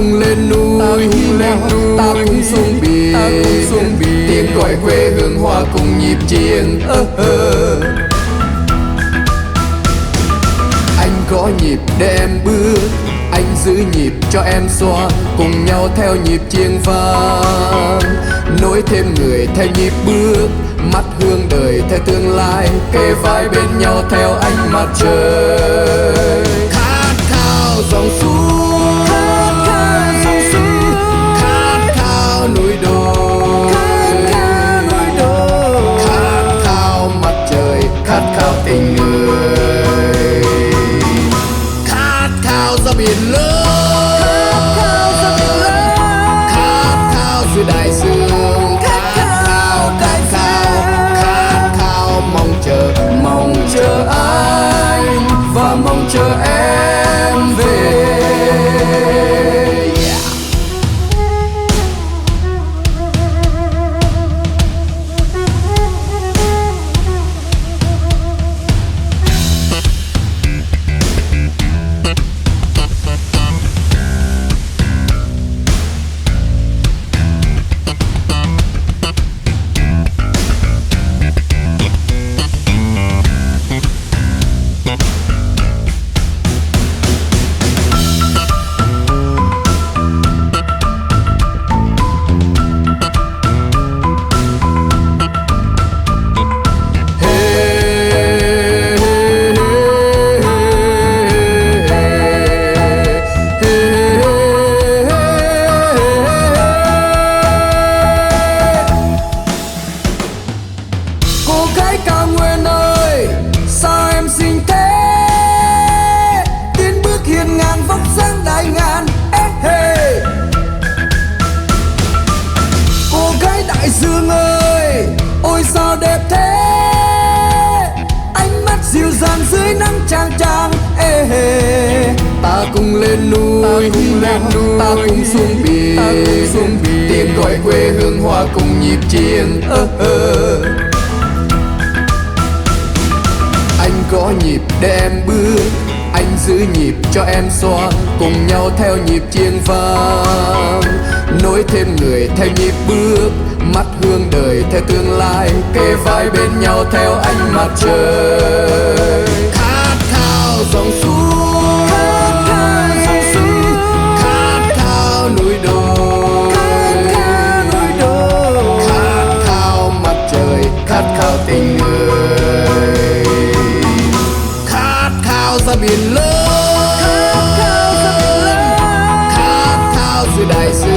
cùng lên núi, ta cùng xuống biển, tiếng gọi quê hương hòa cùng nhịp chiêng. Anh có nhịp để em bước, anh giữ nhịp cho em xoa, cùng nhau theo nhịp chiêng vang. Nối thêm người theo nhịp bước, mắt hướng đời theo tương lai, kề vai bên nhau theo ánh mặt trời. Khát khao dòng suối, khát khao núi đồi, khát khao mặt trời, khát khao tình người, khát khao ra biển lớn, khát khao giữa đại dương, khát khao mong chờ anh và mong chờ em về. Dương ơi, ôi sao đẹp thế, ánh mắt dịu dàng dưới nắng chang chang. Ta cùng lên núi, ta cùng xuống biển, tiếng gọi quê hương hòa cùng nhịp chiêng. Anh có nhịp để em bước, anh giữ nhịp cho em xoa, cùng nhau theo nhịp chiêng vang. Nối thêm người theo nhịp bước, mắt hướng đời theo tương lai, kề vai bên nhau theo ánh mặt trời. Khát khao dòng suối, khát khao núi đồi, khát khao mặt trời, khát khao tình người, khát khao ra biển lớn, khát khao giữa đại dương.